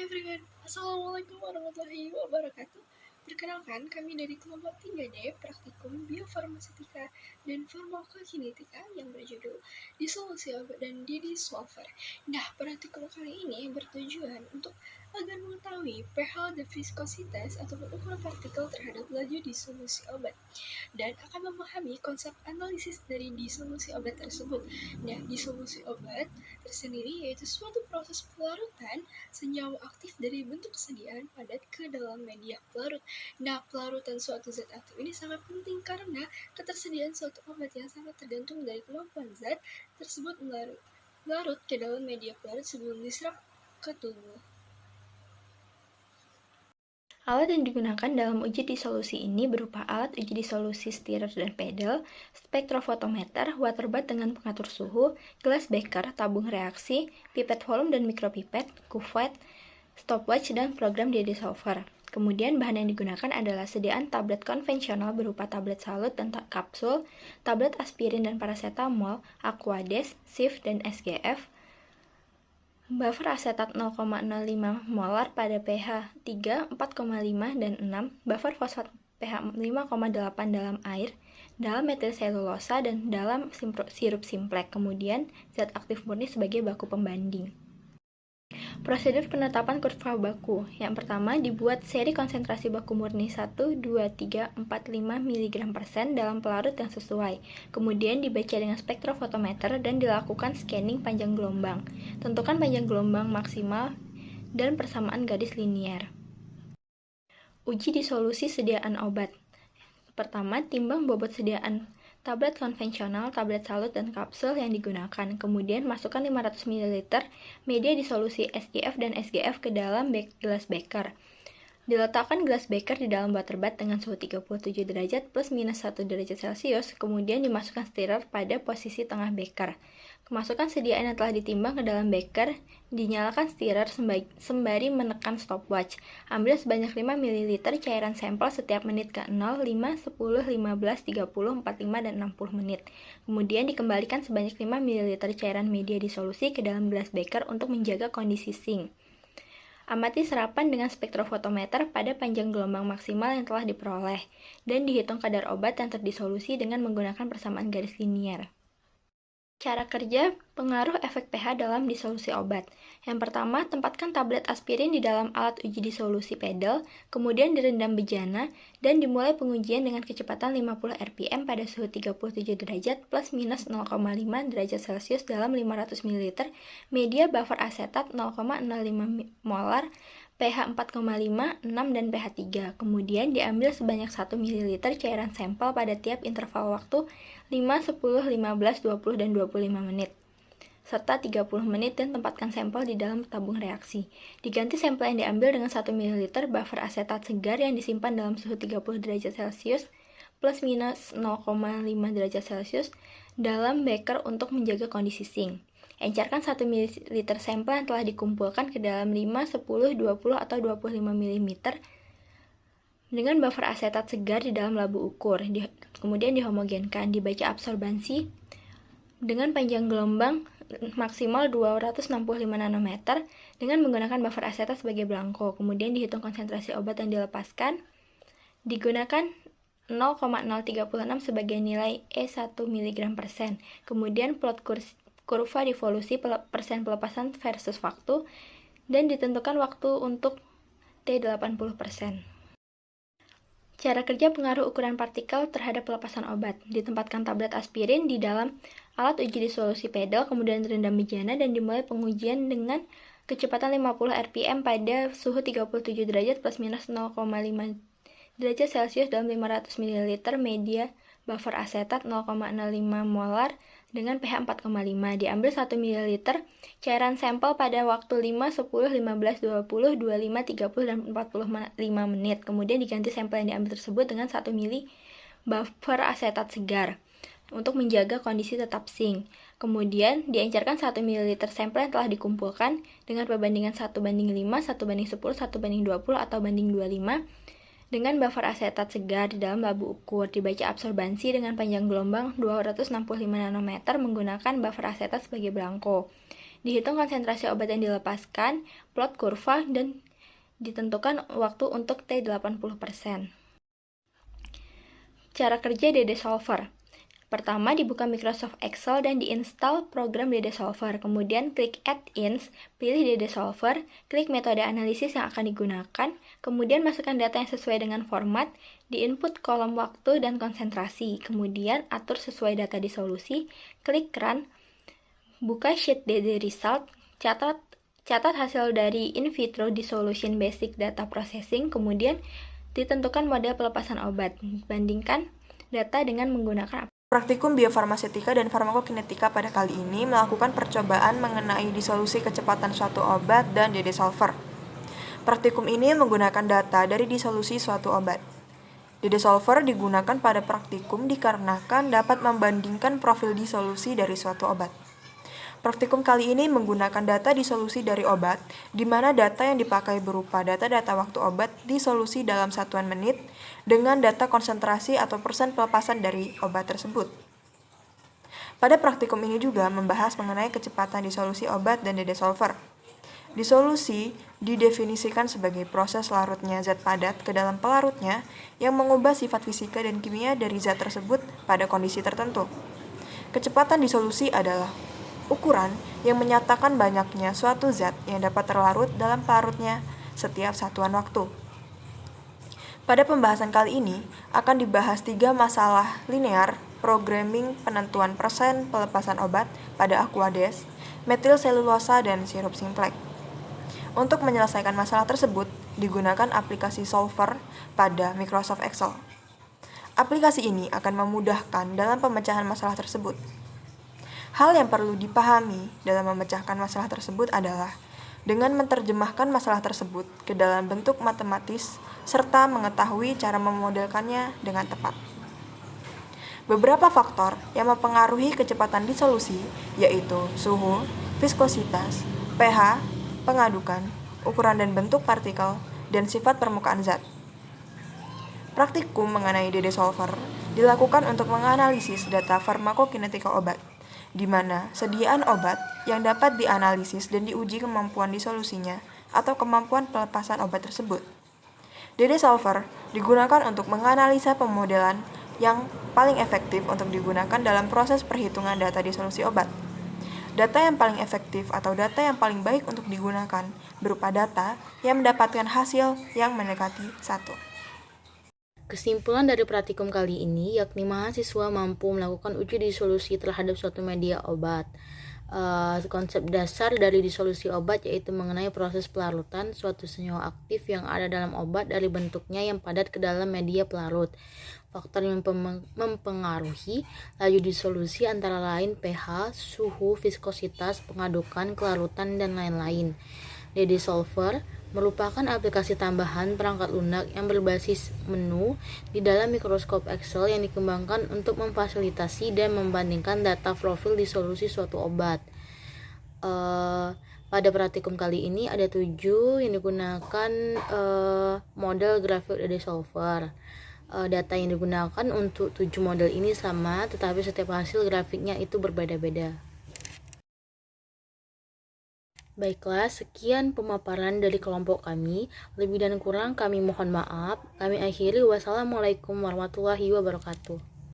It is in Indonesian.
everyone, Assalamualaikum warahmatullahi wabarakatuh. Perkenalkan, kami dari kelompok 3D Praktikum Biofarmaseutika dan Farmakokinetika yang berjudul Disolusi Obat dan Didi Solver. Nah, praktikum kali ini bertujuan untuk agar mengetahui pH dan viskositas atau ukuran partikel terhadap laju disolusi obat dan akan memahami konsep analisis dari disolusi obat tersebut. Nah, disolusi obat tersendiri yaitu suatu proses pelarutan senyawa aktif dari bentuk kesediaan padat ke dalam media pelarut. Nah, pelarutan suatu zat aktif ini sangat penting karena ketersediaan suatu obat yang sangat tergantung dari kemampuan zat tersebut melarut ke dalam media pelarut sebelum diserap ke tubuh. Alat yang digunakan dalam uji disolusi ini berupa alat uji disolusi stirrer dan pedal, spektrofotometer, water bath dengan pengatur suhu, gelas beker, tabung reaksi, pipet volume dan mikropipet, cuvette, stopwatch, dan program dissolver. Kemudian bahan yang digunakan adalah sediaan tablet konvensional berupa tablet salut dan kapsul, tablet aspirin dan paracetamol, Aquades, SIF, dan SGF, buffer asetat 0,05 molar pada pH 3, 4,5, dan 6, buffer fosfat pH 5,8 dalam air, dalam metil selulosa, dan dalam sirup simplek. Kemudian, zat aktif murni sebagai baku pembanding. Prosedur penetapan kurva baku. Yang pertama, dibuat seri konsentrasi baku murni 1, 2, 3, 4, 5 mg/% dalam pelarut yang sesuai. Kemudian dibaca dengan spektrofotometer dan dilakukan scanning panjang gelombang. Tentukan panjang gelombang maksimal dan persamaan garis linier. Uji disolusi sediaan obat. Pertama, timbang bobot sediaan tablet konvensional, tablet salut, dan kapsul yang digunakan. Kemudian masukkan 500 ml media disolusi SGF dan SGF ke dalam gelas beker. Diletakkan gelas beker di dalam water bath dengan suhu 37 derajat plus minus 1 derajat Celcius, kemudian dimasukkan stirrer pada posisi tengah beker. Masukkan sediaan yang telah ditimbang ke dalam beker, dinyalakan stirrer sembari menekan stopwatch. Ambil sebanyak 5 ml cairan sampel setiap menit ke 0, 5, 10, 15, 30, 45, dan 60 menit. Kemudian dikembalikan sebanyak 5 ml cairan media disolusi ke dalam gelas beker untuk menjaga kondisi sink. Amati serapan dengan spektrofotometer pada panjang gelombang maksimal yang telah diperoleh, dan dihitung kadar obat yang terdisolusi dengan menggunakan persamaan garis linier. Cara kerja pengaruh efek pH dalam disolusi obat. Yang pertama, tempatkan tablet aspirin di dalam alat uji disolusi pedal, kemudian direndam bejana, dan dimulai pengujian dengan kecepatan 50 rpm pada suhu 37 derajat plus minus 0,5 derajat Celcius dalam 500 ml media buffer asetat 0,05 molar, pH 4,5, 6, dan pH 3. Kemudian diambil sebanyak 1 ml cairan sampel pada tiap interval waktu 5, 10, 15, 20, dan 25 menit, serta 30 menit, dan tempatkan sampel di dalam tabung reaksi. Diganti sampel yang diambil dengan 1 ml buffer asetat segar yang disimpan dalam suhu 30 derajat Celcius plus minus 0,5 derajat Celcius dalam beker untuk menjaga kondisi sink. Encerkan 1 ml sampel yang telah dikumpulkan ke dalam 5, 10, 20, atau 25 mm dengan buffer asetat segar di dalam labu ukur. Kemudian dihomogenkan, dibaca absorbansi dengan panjang gelombang maksimal 265 nanometer dengan menggunakan buffer asetat sebagai belangko. Kemudian dihitung konsentrasi obat yang dilepaskan. Digunakan 0,036 sebagai nilai E1 mg/%. Kemudian plot kurva devolusi persen pelepasan versus waktu, dan ditentukan waktu untuk T80%. Cara kerja pengaruh ukuran partikel terhadap pelepasan obat. Ditempatkan tablet aspirin di dalam alat uji disolusi pedal, kemudian direndam bejana, dan dimulai pengujian dengan kecepatan 50 rpm pada suhu 37 derajat plus minus 0,5 derajat Celcius dalam 500 ml media buffer asetat 0,05 molar dengan pH 4,5. Diambil 1 ml cairan sampel pada waktu 5, 10, 15, 20, 25, 30, dan 45 menit. Kemudian diganti sampel yang diambil tersebut dengan 1 ml buffer asetat segar untuk menjaga kondisi tetap sink. Kemudian diencerkan 1 ml sampel yang telah dikumpulkan dengan perbandingan 1:5, 1:10, 1:20, atau banding 25 dengan buffer asetat segar di dalam labu ukur. Dibaca absorbansi dengan panjang gelombang 265 nanometer menggunakan buffer asetat sebagai belangko. Dihitung konsentrasi obat yang dilepaskan, plot kurva, dan ditentukan waktu untuk T80%. Cara kerja DD Solver. Pertama, dibuka Microsoft Excel dan diinstal program DD Solver. Kemudian klik Add-ins, pilih DD Solver, klik metode analisis yang akan digunakan, kemudian masukkan data yang sesuai dengan format, di-input kolom waktu dan konsentrasi, kemudian atur sesuai data di solusi, klik Run, buka sheet DD Result, catat hasil dari in vitro dissolution basic data processing, kemudian ditentukan model pelepasan obat. Bandingkan data dengan menggunakan Praktikum biofarmasetika dan farmakokinetika pada kali ini melakukan percobaan mengenai disolusi kecepatan suatu obat dan DD Solver. Praktikum ini menggunakan data dari disolusi suatu obat. DD Solver digunakan pada praktikum dikarenakan dapat membandingkan profil disolusi dari suatu obat. Praktikum kali ini menggunakan data disolusi dari obat, di mana data yang dipakai berupa data-data waktu obat disolusi dalam satuan menit dengan data konsentrasi atau persen pelepasan dari obat tersebut. Pada praktikum ini juga membahas mengenai kecepatan disolusi obat dan DD Solver. Disolusi didefinisikan sebagai proses larutnya zat padat ke dalam pelarutnya yang mengubah sifat fisika dan kimia dari zat tersebut pada kondisi tertentu. Kecepatan disolusi adalah ukuran yang menyatakan banyaknya suatu zat yang dapat terlarut dalam pelarutnya setiap satuan waktu. Pada pembahasan kali ini akan dibahas 3 masalah linear programming penentuan persen pelepasan obat pada Aquades, metil selulosa, dan sirup simplex. Untuk menyelesaikan masalah tersebut, digunakan aplikasi solver pada Microsoft Excel. Aplikasi ini akan memudahkan dalam pemecahan masalah tersebut. Hal yang perlu dipahami dalam memecahkan masalah tersebut adalah dengan menerjemahkan masalah tersebut ke dalam bentuk matematis serta mengetahui cara memodelkannya dengan tepat. Beberapa faktor yang mempengaruhi kecepatan disolusi yaitu suhu, viskositas, pH, pengadukan, ukuran dan bentuk partikel, dan sifat permukaan zat. Praktikum mengenai DD Solver dilakukan untuk menganalisis data farmakokinetika obat, di mana sediaan obat yang dapat dianalisis dan diuji kemampuan disolusinya atau kemampuan pelepasan obat tersebut. DD Solver digunakan untuk menganalisa pemodelan yang paling efektif untuk digunakan dalam proses perhitungan data disolusi obat. Data yang paling efektif atau data yang paling baik untuk digunakan berupa data yang mendapatkan hasil yang mendekati 1. Kesimpulan dari praktikum kali ini yakni mahasiswa mampu melakukan uji disolusi terhadap suatu media obat. Konsep dasar dari disolusi obat yaitu mengenai proses pelarutan suatu senyawa aktif yang ada dalam obat dari bentuknya yang padat ke dalam media pelarut. Faktor yang mempengaruhi laju disolusi antara lain pH, suhu, viskositas, pengadukan, kelarutan, dan lain-lain. DD Solver merupakan aplikasi tambahan perangkat lunak yang berbasis menu di dalam Microsoft Excel yang dikembangkan untuk memfasilitasi dan membandingkan data profil disolusi suatu obat. Pada praktikum kali ini ada 7 yang digunakan model grafik DD Solver. Data yang digunakan untuk 7 model ini sama, tetapi setiap hasil grafiknya itu berbeda-beda. Baiklah, sekian pemaparan dari kelompok kami. Lebih dan kurang kami mohon maaf. Kami akhiri. Wassalamualaikum warahmatullahi wabarakatuh.